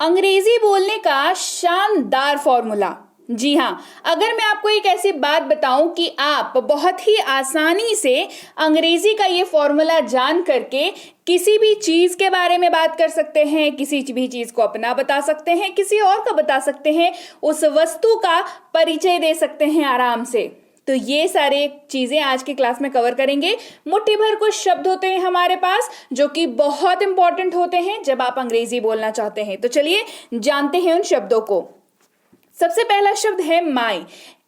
अंग्रेजी बोलने का शानदार फॉर्मूला। जी हाँ, अगर मैं आपको एक ऐसी बात बताऊं कि आप बहुत ही आसानी से अंग्रेजी का ये फॉर्मूला जान करके किसी भी चीज के बारे में बात कर सकते हैं, किसी भी चीज को अपना बता सकते हैं, किसी और का बता सकते हैं, उस वस्तु का परिचय दे सकते हैं आराम से, तो ये सारे चीजें आज की क्लास में कवर करेंगे। मुट्ठी भर कुछ शब्द होते हैं हमारे पास जो कि बहुत इंपॉर्टेंट होते हैं जब आप अंग्रेजी बोलना चाहते हैं। तो चलिए जानते हैं उन शब्दों को। सबसे पहला शब्द है माई,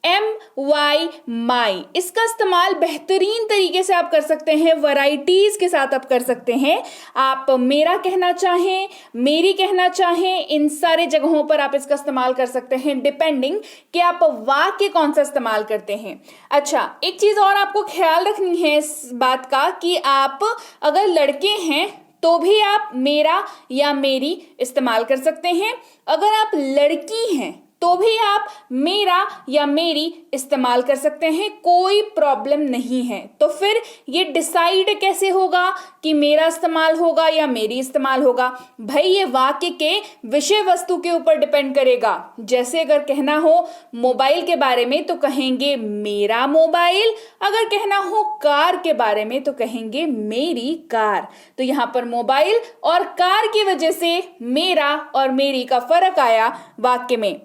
MY, माई। इसका इस्तेमाल बेहतरीन तरीके से आप कर सकते हैं, वैरायटीज के साथ आप कर सकते हैं। आप मेरा कहना चाहें, मेरी कहना चाहें, इन सारे जगहों पर आप इसका इस्तेमाल कर सकते हैं, डिपेंडिंग कि आप वाक्य कौन सा इस्तेमाल करते हैं। अच्छा, एक चीज और आपको ख्याल रखनी है इस बात का कि आप अगर लड़के हैं तो भी आप मेरा या मेरी इस्तेमाल कर सकते हैं, अगर आप लड़की हैं तो भी आप मेरा या मेरी इस्तेमाल कर सकते हैं, कोई प्रॉब्लम नहीं है। तो फिर ये डिसाइड कैसे होगा कि मेरा इस्तेमाल होगा या मेरी इस्तेमाल होगा? भाई ये वाक्य के विषय वस्तु के ऊपर डिपेंड करेगा। जैसे अगर कहना हो मोबाइल के बारे में तो कहेंगे मेरा मोबाइल, अगर कहना हो कार के बारे में तो कहेंगे मेरी कार। तो यहाँ पर मोबाइल और कार की वजह से मेरा और मेरी का फर्क आया वाक्य में।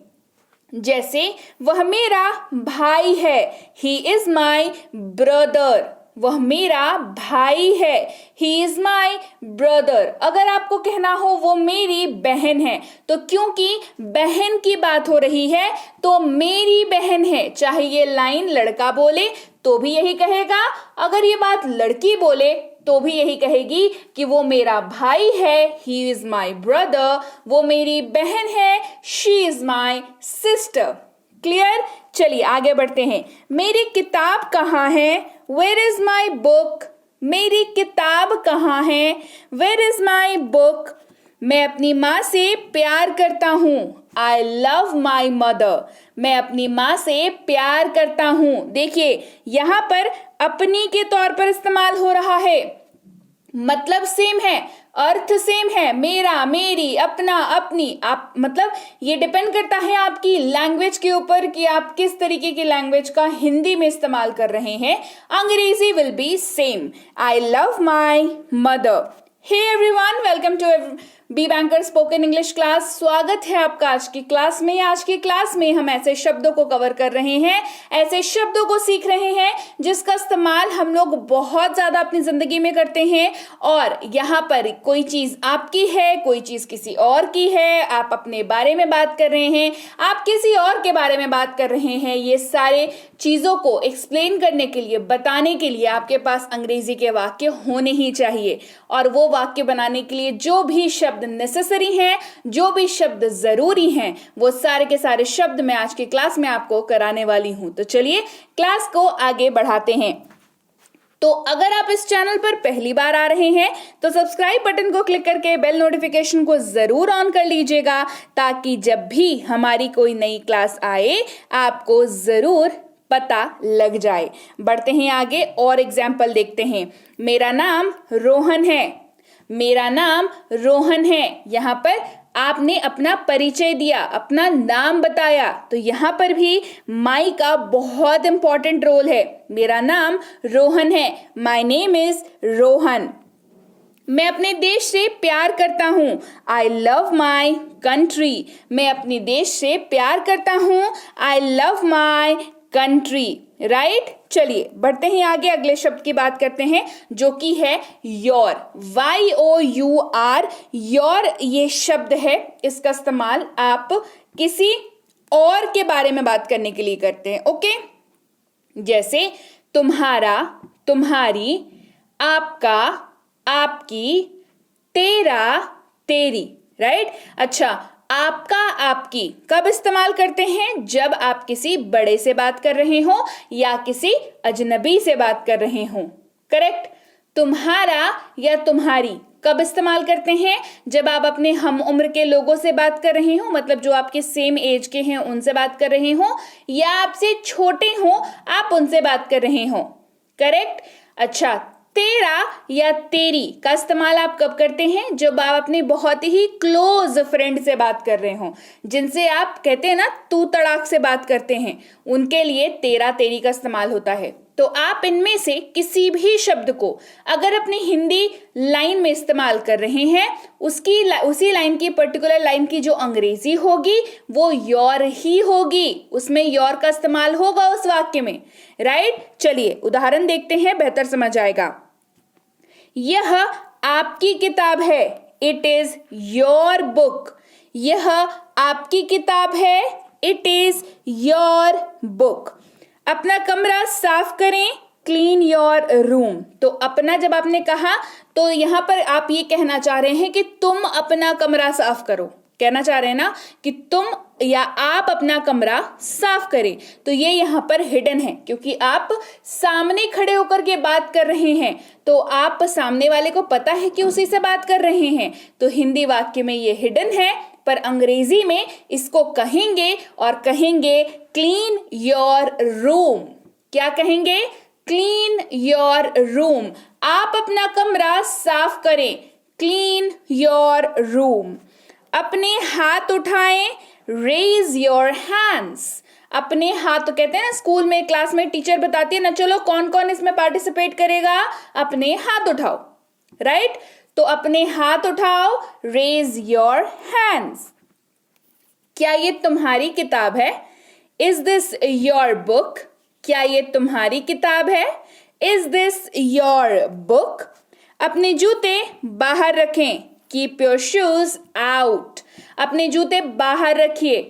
जैसे वह मेरा भाई है, ही इज माई ब्रदर। वह मेरा भाई है, ही इज माई ब्रदर। अगर आपको कहना हो वो मेरी बहन है, तो क्योंकि बहन की बात हो रही है तो मेरी बहन है। चाहे ये लाइन लड़का बोले तो भी यही कहेगा, अगर ये बात लड़की बोले तो भी यही कहेगी कि वो मेरा भाई है, ही इज माई ब्रदर। वो मेरी बहन है, she is my sister. Clear? चलिए आगे बढ़ते हैं। मेरी किताब कहाँ है? Where is my book? मेरी किताब कहाँ है? Where is my book? मैं अपनी माँ से प्यार करता हूँ, आई लव माई मदर। मैं अपनी माँ से प्यार करता हूँ। देखिए यहाँ पर अपनी के तौर पर इस्तेमाल हो रहा है, मतलब सेम है, अर्थ सेम है, मेरा, मेरी, अपना, अपनी। आप मतलब ये डिपेंड करता है आपकी लैंग्वेज के ऊपर कि आप किस तरीके की लैंग्वेज का हिंदी में इस्तेमाल कर रहे हैं। Angrezi will be same, I love my mother. Hey everyone, welcome to B Banker spoken English class. स्वागत है आपका आज की क्लास में। आज की क्लास में हम ऐसे शब्दों को कवर कर रहे हैं, ऐसे शब्दों को सीख रहे हैं जिसका इस्तेमाल हम लोग बहुत ज्यादा अपनी जिंदगी में करते हैं। और यहाँ पर कोई चीज आपकी है, कोई चीज किसी और की है, आप अपने बारे में बात कर रहे हैं, आप किसी और के बारे में बात कर रहे हैं। ये सारे चीजों को एक्सप्लेन करने के लिए, बताने के लिए आपके पास अंग्रेजी के वाक्य होने ही चाहिए। और वो वाक्य बनाने के लिए जो भी शब्द नेसेसरी हैं, जो भी शब्द जरूरी हैं, वो सारे के सारे शब्द मैं आज की क्लास में आपको कराने वाली हूं। तो चलिए क्लास को आगे बढ़ाते हैं। तो अगर आप इस चैनल पर पहली बार आ रहे हैं तो सब्सक्राइब बटन को क्लिक करके बेल नोटिफिकेशन को जरूर ऑन कर लीजिएगा, ताकि जब भी हमारी कोई नई क्लास आए आपको जरूर पता लग जाए। बढ़ते हैं आगे और एग्जाम्पल देखते हैं। मेरा नाम रोहन है, मेरा नाम रोहन है। यहाँ पर आपने अपना परिचय दिया, अपना नाम बताया, तो यहाँ पर भी माई का बहुत इंपॉर्टेंट रोल है। मेरा नाम रोहन है, माई नेम इज रोहन। मैं अपने देश से प्यार करता हूँ, आई लव माई कंट्री। मैं अपने देश से प्यार करता हूँ, आई लव माई कंट्री। राइट? चलिए बढ़ते हैं आगे, अगले शब्द की बात करते हैं जो कि है योर, YOUR। योर ये शब्द है, इसका इस्तेमाल आप किसी और के बारे में बात करने के लिए करते हैं। ओके, जैसे तुम्हारा, तुम्हारी, आपका, आपकी, तेरा, तेरी। राइट? अच्छा, आपका, आपकी कब इस्तेमाल करते हैं? जब आप किसी बड़े से बात कर रहे हो या किसी अजनबी से बात कर रहे हो। करेक्ट? तुम्हारा या तुम्हारी कब इस्तेमाल करते हैं? जब आप अपने हम उम्र के लोगों से बात कर रहे हो, मतलब जो आपके सेम एज के हैं उनसे बात कर रहे हो, या आपसे छोटे हो आप उनसे बात कर रहे हो। करेक्ट? अच्छा, तेरा या तेरी का इस्तेमाल आप कब करते हैं? जब आप अपने बहुत ही क्लोज फ्रेंड से बात कर रहे हो, जिनसे आप कहते हैं ना तू तड़ाक से बात करते हैं, उनके लिए तेरा तेरी का इस्तेमाल होता है। तो आप इनमें से किसी भी शब्द को अगर अपनी हिंदी लाइन में इस्तेमाल कर रहे हैं, उसी लाइन की पर्टिकुलर लाइन की जो अंग्रेजी होगी वो योर ही होगी, उसमें योर का इस्तेमाल होगा उस वाक्य में, राइट। चलिए उदाहरण देखते हैं, बेहतर समझ आएगा। यह आपकी किताब है, इट इज योर बुक। यह आपकी किताब है, इट इज योर बुक। अपना कमरा साफ करें, क्लीन योर रूम। तो अपना जब आपने कहा तो यहां पर आप ये कहना चाह रहे हैं कि तुम अपना कमरा साफ करो, कहना चाह रहे हैं ना कि तुम या आप अपना कमरा साफ करें। तो ये यहाँ पर हिडन है, क्योंकि आप सामने खड़े होकर के बात कर रहे हैं, तो आप सामने वाले को पता है कि उसी से बात कर रहे हैं, तो हिंदी वाक्य में ये हिडन है। पर अंग्रेजी में इसको कहेंगे और कहेंगे क्लीन योर रूम। क्या कहेंगे? Clean your room. आप अपना कमरा साफ करें, क्लीन योर रूम। अपने हाथ उठाएं, रेज योर हैंड्स। अपने हाथ, तो कहते हैं ना स्कूल में क्लास में टीचर बताती है ना, चलो कौन कौन इसमें पार्टिसिपेट करेगा, अपने हाथ उठाओ, राइट। तो अपने हाथ उठाओ, रेज योर हैंड्स। क्या ये तुम्हारी किताब है? Is this your book? क्या ये तुम्हारी किताब है? Is this your book? अपने जूते बाहर रखें, कीप योर शूज आउट। अपने जूते बाहर रखिए,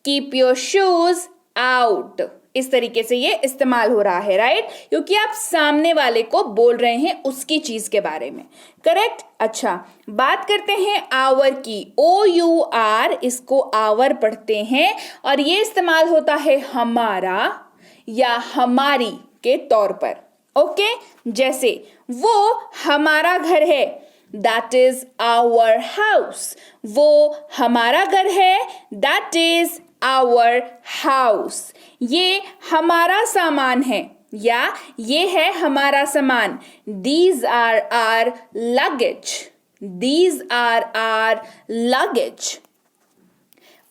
कीप योर शूज आउट। इस तरीके से ये इस्तेमाल हो रहा है, राइट, क्योंकि आप सामने वाले को बोल रहे हैं उसकी चीज के बारे में, करेक्ट। अच्छा, बात करते हैं आवर की। OUR, इसको आवर पढ़ते हैं और ये इस्तेमाल होता है हमारा या हमारी के तौर पर, ओके। जैसे वो हमारा घर है, दैट इज आवर हाउस। वो हमारा घर है, दैट इज आवर हाउस। ये हमारा सामान है या ये है हमारा सामान, these are our luggage. These are our luggage.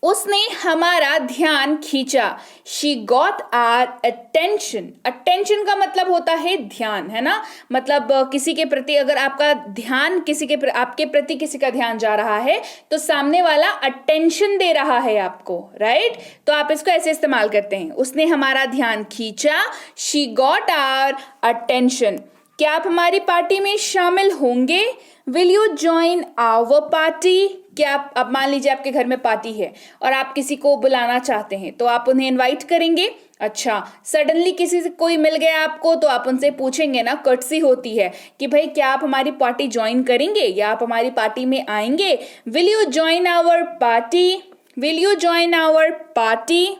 उसने हमारा ध्यान खींचा, she got our attention. Attention का मतलब होता है ध्यान, है ना, मतलब किसी के प्रति अगर आपका ध्यान आपके प्रति किसी का ध्यान जा रहा है तो सामने वाला अटेंशन दे रहा है आपको, राइट। तो आप इसको ऐसे इस्तेमाल करते हैं, उसने हमारा ध्यान खींचा, शी गॉट आवर अटेंशन। क्या आप हमारी पार्टी में शामिल होंगे? Will you join our party? क्या आप, अब मान लीजिए आपके घर में पार्टी है और आप किसी को बुलाना चाहते हैं तो आप उन्हें इनवाइट करेंगे। अच्छा, सडनली किसी से कोई मिल गया आपको तो आप उनसे पूछेंगे ना, कर्टसी होती है कि भाई क्या आप हमारी पार्टी ज्वाइन करेंगे या आप हमारी पार्टी में आएंगे? Will you join our party? Will you join our party?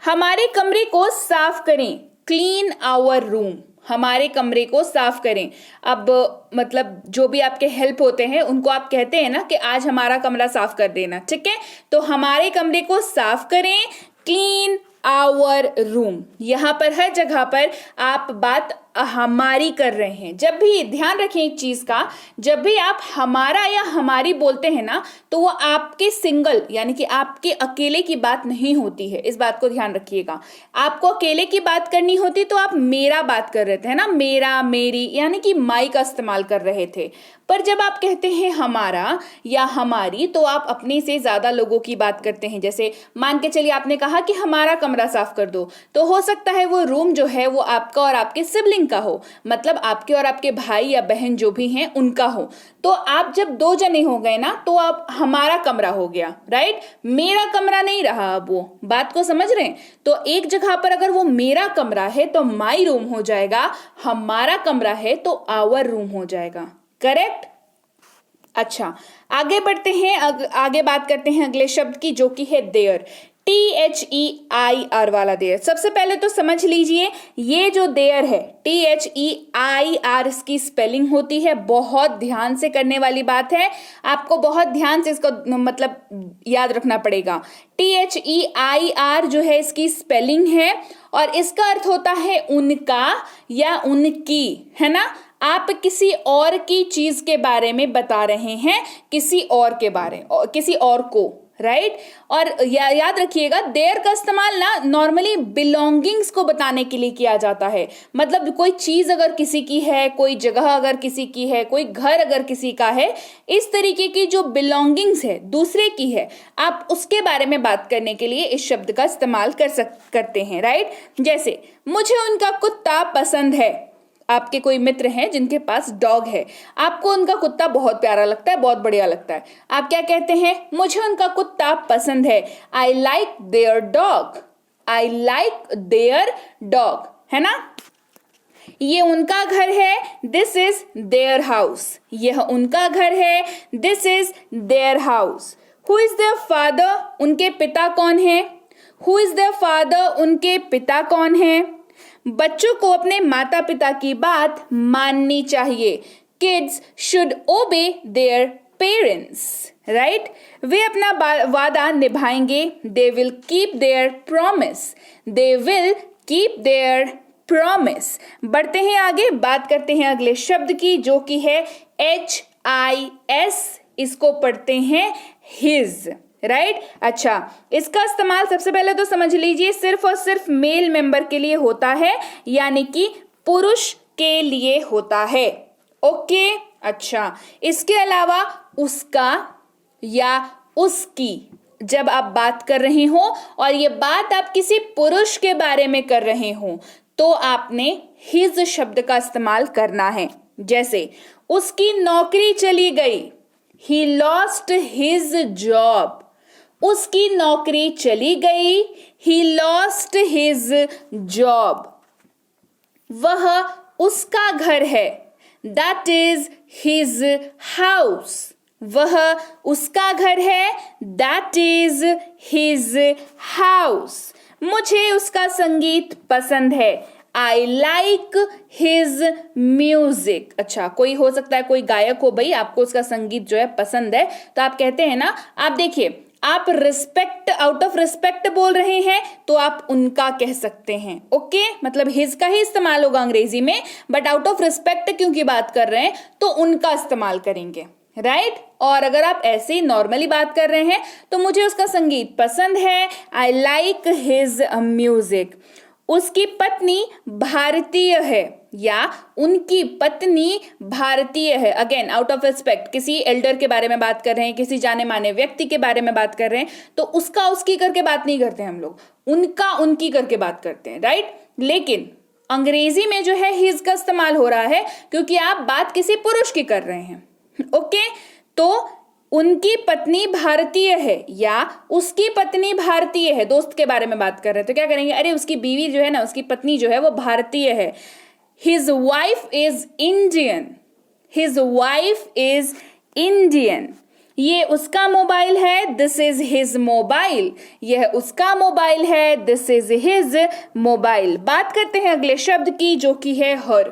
हमारे कमरे को साफ करें, क्लीन आवर रूम। हमारे कमरे को साफ करें। अब मतलब जो भी आपके हेल्प होते हैं उनको आप कहते हैं ना कि आज हमारा कमरा साफ कर देना, ठीक है। तो हमारे कमरे को साफ करें, क्लीन आवर रूम। यहाँ पर हर जगह पर आप बात हमारी कर रहे हैं। जब भी ध्यान रखें एक चीज का, जब भी आप हमारा या हमारी बोलते हैं ना तो वो आपके सिंगल यानी कि आपके अकेले की बात नहीं होती है, इस बात को ध्यान रखिएगा। आपको अकेले की बात करनी होती तो आप मेरा बात कर रहे थे, है ना, मेरा मेरी यानी कि माई का इस्तेमाल कर रहे थे। पर जब आप कहते हैं हमारा या हमारी तो आप अपने से ज्यादा लोगों की बात करते हैं। जैसे मान के चलिए आपने कहा कि हमारा कमरा साफ कर दो, तो हो सकता है वो रूम जो है वो आपका और आपके सिबलिंग का हो, मतलब आपके और आपके भाई या बहन जो भी हैं उनका हो। तो आप जब दो जने हो गए ना तो आप हमारा कमरा हो गया, राइट, मेरा कमरा नहीं रहा। अब वो बात को समझ रहे हैं? तो एक जगह पर अगर वो मेरा कमरा है तो माई रूम हो जाएगा, हमारा कमरा है तो आवर रूम हो जाएगा, करेक्ट। अच्छा, आगे बढ़ते हैं, आगे बात करते हैं अगले शब्द की जो कि है देयर। THEIR वाला देयर। सबसे पहले तो समझ लीजिए ये जो देयर है THEIR इसकी स्पेलिंग होती है, बहुत ध्यान से करने वाली बात है, आपको बहुत ध्यान से इसको मतलब याद रखना पड़ेगा। THEIR जो है इसकी स्पेलिंग है और इसका अर्थ होता है उनका या उनकी, है ना। आप किसी और की चीज के बारे में बता रहे हैं, किसी और के बारे, किसी और को, राइट। और याद रखिएगा देयर का इस्तेमाल ना नॉर्मली बिलोंगिंग्स को बताने के लिए किया जाता है। मतलब कोई चीज अगर किसी की है, कोई जगह अगर किसी की है, कोई घर अगर किसी का है, इस तरीके की जो बिलोंगिंग्स है दूसरे की है, आप उसके बारे में बात करने के लिए इस शब्द का इस्तेमाल करते हैं, राइट। जैसे मुझे उनका कुत्ता पसंद है। आपके कोई मित्र हैं जिनके पास डॉग है, आपको उनका कुत्ता बहुत प्यारा लगता है, बहुत बढ़िया लगता है, आप क्या कहते हैं? मुझे उनका कुत्ता पसंद है। I like their dog, I like their dog, है ना। ये उनका घर है, दिस इज देयर हाउस। यह उनका घर है, this is their house. Who is their father, उनके पिता कौन है? हु इज देयर फादर, उनके पिता कौन है? बच्चों को अपने माता पिता की बात माननी चाहिए। Kids should obey their parents, right. वे अपना वादा निभाएंगे, they will keep their promise, they will keep their promise. बढ़ते हैं आगे, बात करते हैं अगले शब्द की जो कि है HIS, इसको पढ़ते हैं हिज, राइट। अच्छा, इसका इस्तेमाल सबसे पहले तो समझ लीजिए सिर्फ और सिर्फ मेल मेंबर के लिए होता है, यानी कि पुरुष के लिए होता है, ओके। अच्छा, इसके अलावा उसका या उसकी जब आप बात कर रहे हो और ये बात आप किसी पुरुष के बारे में कर रहे हो तो आपने हिज शब्द का इस्तेमाल करना है। जैसे उसकी नौकरी चली गई, ही लॉस्ट हिज जॉब। उसकी नौकरी चली गई, ही लॉस्ट हिज जॉब। वह उसका घर है, दैट इज हिज हाउस। वह उसका घर है, दैट इज हिज हाउस। मुझे उसका संगीत पसंद है, आई लाइक हिज म्यूजिक। अच्छा, कोई हो सकता है कोई गायक हो भाई, आपको उसका संगीत जो है पसंद है, तो आप कहते हैं ना, आप देखिए आप रिस्पेक्ट, आउट ऑफ रिस्पेक्ट बोल रहे हैं तो आप उनका कह सकते हैं, ओके। मतलब हिज का ही इस्तेमाल होगा अंग्रेजी में, बट आउट ऑफ रिस्पेक्ट क्योंकि बात कर रहे हैं तो उनका इस्तेमाल करेंगे, राइट। और अगर आप ऐसे ही नॉर्मली बात कर रहे हैं तो मुझे उसका संगीत पसंद है, आई लाइक हिज म्यूजिक। उसकी पत्नी भारतीय है या उनकी पत्नी भारतीय है। अगेन आउट ऑफ रिस्पेक्ट, किसी एल्डर के बारे में बात कर रहे हैं, किसी जाने माने व्यक्ति के बारे में बात कर रहे हैं तो उसका उसकी करके बात नहीं करते हम लोग, उनका उनकी करके बात करते हैं, राइट। लेकिन अंग्रेजी में जो है हिज का इस्तेमाल हो रहा है क्योंकि आप बात किसी पुरुष की कर रहे हैं, ओके। तो उनकी पत्नी भारतीय है या उसकी पत्नी भारतीय है, दोस्त के बारे में बात कर रहे हैं तो क्या करेंगे? अरे उसकी बीवी जो है ना, उसकी पत्नी जो है वो भारतीय है। His wife is Indian. His wife is Indian. ये उसका मोबाइल है, this is his mobile. यह उसका मोबाइल है, this is his mobile. बात करते हैं अगले शब्द की जो कि है her.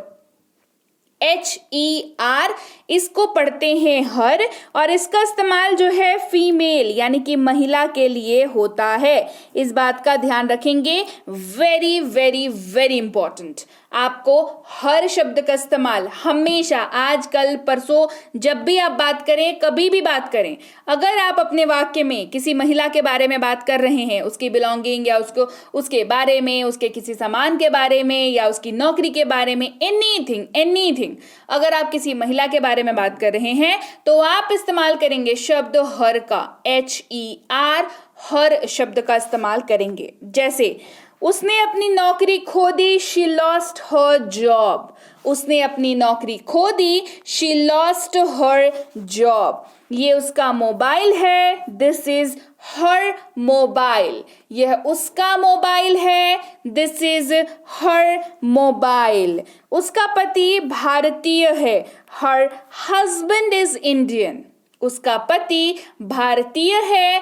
HER, इसको पढ़ते हैं हर, और इसका इस्तेमाल जो है फीमेल यानी कि महिला के लिए होता है। इस बात का ध्यान रखेंगे, वेरी वेरी वेरी इंपॉर्टेंट। आपको हर शब्द का इस्तेमाल हमेशा, आज कल परसों, जब भी आप बात करें, कभी भी बात करें, अगर आप अपने वाक्य में किसी महिला के बारे में बात कर रहे हैं, उसकी बिलोंगिंग या उसको, उसके बारे में, उसके किसी सामान के बारे में या उसकी नौकरी के बारे में, एनीथिंग, अगर आप किसी महिला के बारे में बात कर रहे हैं तो आप इस्तेमाल करेंगे शब्द हर का, HER, हर शब्द का इस्तेमाल करेंगे। जैसे उसने अपनी नौकरी खो दी, शी लॉस्ट हर जॉब। उसने अपनी नौकरी खो दी, शी लॉस्ट हर जॉब। ये उसका मोबाइल है, दिस इज हर मोबाइल। यह उसका मोबाइल है, दिस इज हर मोबाइल। उसका पति भारतीय है, हर हस्बैंड इज इंडियन। उसका पति भारतीय है,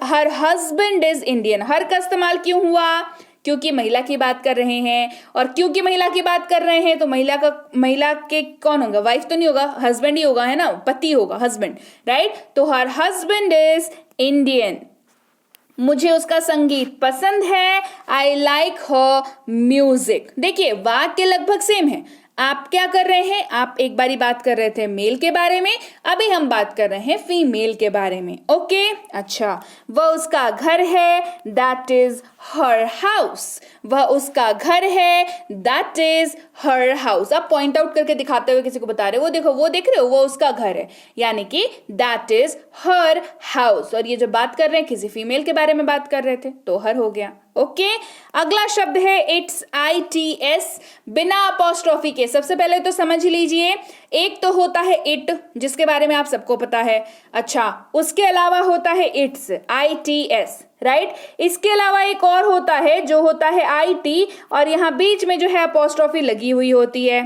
हर हस्बैंड इज इंडियन। हर का इस्तेमाल क्यों हुआ? क्योंकि महिला की बात कर रहे हैं, और क्योंकि महिला की बात कर रहे हैं तो महिला के कौन होगा? वाइफ तो नहीं होगा, हस्बैंड ही होगा, है ना, पति होगा, हस्बैंड, राइट। तो हर हस्बैंड इज इंडियन। मुझे उसका संगीत पसंद है, आई लाइक हर म्यूजिक। देखिए वाक्य लगभग सेम है। आप क्या कर रहे हैं? आप एक बारी बात कर रहे थे मेल के बारे में, अभी हम बात कर रहे हैं फीमेल के बारे में। ओके, अच्छा, वह उसका घर है, दैट इज हर हाउस। वह उसका घर है, दैट इज हर हाउस। आप पॉइंट आउट करके दिखाते हुए किसी को बता रहे हो, वो देखो, वो देख रहे हो, वो उसका घर है, यानी कि दैट इज हर हाउस। और ये जो बात कर रहे हैं किसी फीमेल के बारे में बात कर रहे थे, तो हर हो गया। ओके, अगला शब्द है इट्स, ITS, बिना अपोस्ट्रोफी के। सबसे पहले तो समझ लीजिए, एक तो होता है इट, जिसके बारे में आप सबको पता है। अच्छा, उसके अलावा होता है इट्स, ITS, राइट। इसके अलावा एक और होता है जो होता है IT, और यहां बीच में जो है अपोस्ट्रोफी लगी हुई होती है,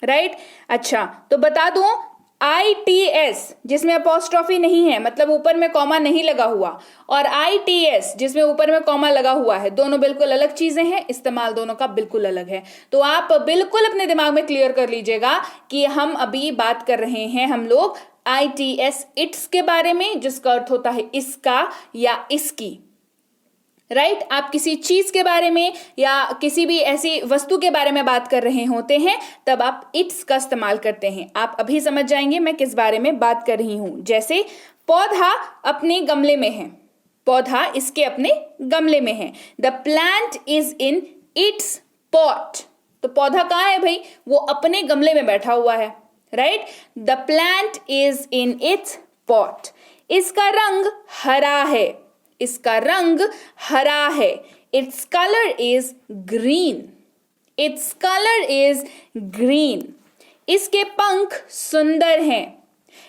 राइट। अच्छा, तो बता दूं, ITS जिसमें अपोस्ट्रोफी नहीं है, मतलब ऊपर में कॉमा नहीं लगा हुआ, और ITS जिसमें ऊपर में कॉमा लगा हुआ है, दोनों बिल्कुल अलग चीजें हैं, इस्तेमाल दोनों का बिल्कुल अलग है। तो आप बिल्कुल अपने दिमाग में क्लियर कर लीजिएगा कि हम अभी बात कर रहे हैं हम लोग ITS, इट्स के बारे में, जिसका अर्थ होता है इसका या इसकी, राइट। आप किसी चीज के बारे में या किसी भी ऐसी वस्तु के बारे में बात कर रहे होते हैं, तब आप इट्स का इस्तेमाल करते हैं। आप अभी समझ जाएंगे मैं किस बारे में बात कर रही हूं। जैसे पौधा अपने गमले में है, पौधा इसके अपने गमले में है। The plant is in its pot. तो पौधा कहाँ है भाई? वो अपने गमले में बैठा हुआ है, right. The plant is in its pot. इसका रंग हरा है, इसका रंग हरा है। Its colour is green, its colour is green. इसके पंख सुंदर हैं,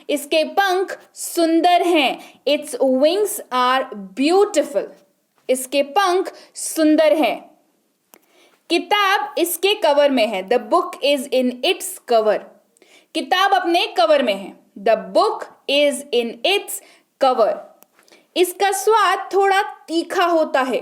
इसके पंख सुंदर हैं। इट्स विंग्स आर ब्यूटिफुल, इसके पंख सुंदर हैं। किताब इसके कवर में है, the book is in its cover. किताब अपने कवर में है, the book is in its cover. इसका स्वाद थोड़ा तीखा होता है,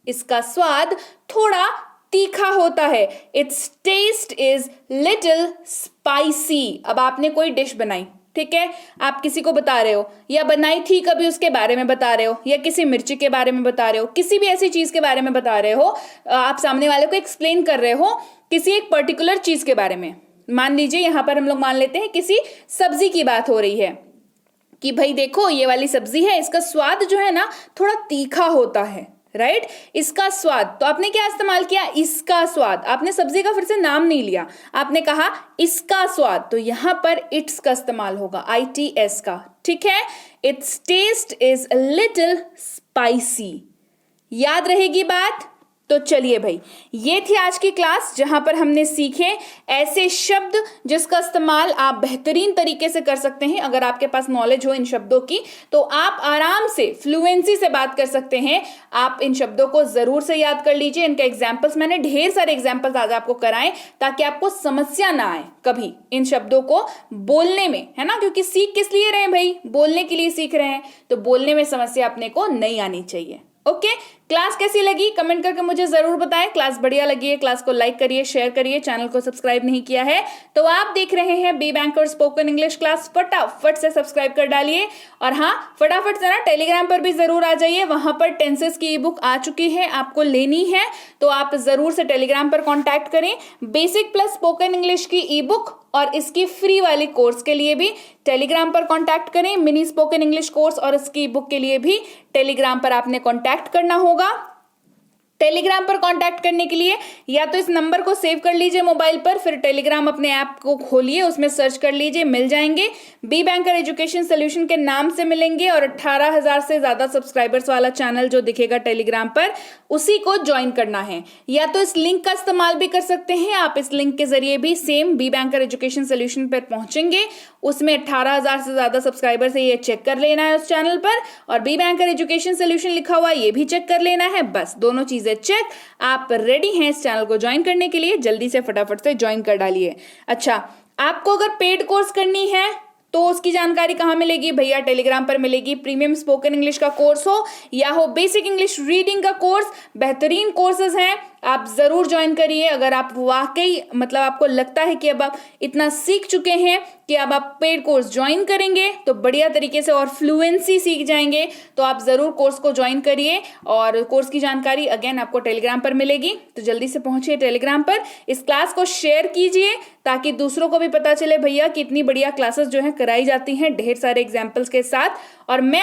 इसका स्वाद थोड़ा तीखा होता है। Its taste is little spicy. अब आपने कोई डिश बनाई, ठीक है, आप किसी को बता रहे हो, या बनाई थी कभी उसके बारे में बता रहे हो, या किसी मिर्ची के बारे में बता रहे हो, किसी भी ऐसी चीज के बारे में बता रहे हो, आप सामने वाले को एक्सप्लेन कर रहे हो किसी एक पर्टिकुलर चीज के बारे में। मान लीजिए यहां पर हम लोग मान लेते हैं किसी सब्जी की बात हो रही है कि भाई देखो ये वाली सब्जी है, इसका स्वाद जो है ना थोड़ा तीखा होता है, राइट। इसका स्वाद, तो आपने क्या इस्तेमाल किया? इसका स्वाद। आपने सब्जी का फिर से नाम नहीं लिया, आपने कहा इसका स्वाद, तो यहां पर इट्स का इस्तेमाल होगा, ITS का, ठीक है। Its taste is little spicy. याद रहेगी बात? तो चलिए भाई, ये थी आज की क्लास जहां पर हमने सीखे ऐसे शब्द जिसका इस्तेमाल आप बेहतरीन तरीके से कर सकते हैं। अगर आपके पास नॉलेज हो इन शब्दों की तो आप आराम से फ्लुएंसी से बात कर सकते हैं। आप इन शब्दों को जरूर से याद कर लीजिए। इनके एग्जाम्पल्स, मैंने ढेर सारे एग्जाम्पल्स आज आपको कराएं ताकि आपको समस्या ना आए कभी इन शब्दों को बोलने में, है ना, क्योंकि सीख किस लिए रहे हैं भाई? बोलने के लिए सीख रहे हैं, तो बोलने में समस्या अपने को नहीं आनी चाहिए। ओके, क्लास कैसी लगी कमेंट करके मुझे जरूर बताएं। क्लास बढ़िया लगी है, क्लास को लाइक करिए, शेयर करिए। चैनल को सब्सक्राइब नहीं किया है तो आप देख रहे हैं B Banker spoken English class, फटाफट से सब्सक्राइब कर डालिए। और हाँ, फटाफट से ना टेलीग्राम पर भी जरूर आ जाइए, वहां पर टेंसेस की ई बुक आ चुकी है, आपको लेनी है तो आप जरूर से टेलीग्राम पर कॉन्टैक्ट करें। बेसिक प्लस स्पोकन इंग्लिश की ई बुक और इसकी फ्री वाली कोर्स के लिए भी टेलीग्राम पर कांटेक्ट करें। मिनी स्पोकन इंग्लिश कोर्स और इसकी बुक के लिए भी टेलीग्राम पर आपने कांटेक्ट करना होगा। टेलीग्राम पर कांटेक्ट करने के लिए या तो इस नंबर को सेव कर लीजिए मोबाइल पर, फिर टेलीग्राम अपने ऐप को खोलिए, उसमें सर्च कर लीजिए, मिल जाएंगे। बी बैंकर एजुकेशन सोल्यूशन के नाम से मिलेंगे और 18,000 से ज्यादा सब्सक्राइबर्स वाला चैनल जो दिखेगा टेलीग्राम पर, उसी को ज्वाइन करना है। या तो इस लिंक का इस्तेमाल भी कर सकते हैं आप, इस लिंक के जरिए भी same B Banker education solution पर पहुंचेंगे। उसमें 18,000 से ज्यादा सब्सक्राइबर्स है, ये चेक कर लेना है उस चैनल पर, और बी बैंकर एजुकेशन सोल्यूशन लिखा हुआ ये भी चेक कर लेना है। बस दोनों चीजें चेक, आप रेडी हैं इस चैनल को ज्वाइन करने के लिए। जल्दी से फटाफट से ज्वाइन कर डालिए। अच्छा, आपको अगर पेड कोर्स करनी है तो उसकी जानकारी कहाँ मिलेगी भैया? टेलीग्राम पर मिलेगी। प्रीमियम स्पोकन इंग्लिश का कोर्स हो या हो बेसिक इंग्लिश रीडिंग का कोर्स, बेहतरीन कोर्सेज हैं, आप जरूर ज्वाइन करिए। अगर आप वाकई मतलब आपको लगता है कि अब आप इतना सीख चुके हैं कि अब आप पेड कोर्स ज्वाइन करेंगे तो बढ़िया तरीके से और फ्लुएंसी सीख जाएंगे, तो आप जरूर कोर्स को ज्वाइन करिए। और कोर्स की जानकारी अगेन आपको टेलीग्राम पर मिलेगी, तो जल्दी से पहुंचिए टेलीग्राम पर। इस क्लास को शेयर कीजिए ताकि दूसरों को भी पता चले भैया कितनी बढ़िया क्लासेस जो है कराई जाती हैं ढेर सारे एग्जाम्पल्स के साथ। और मैं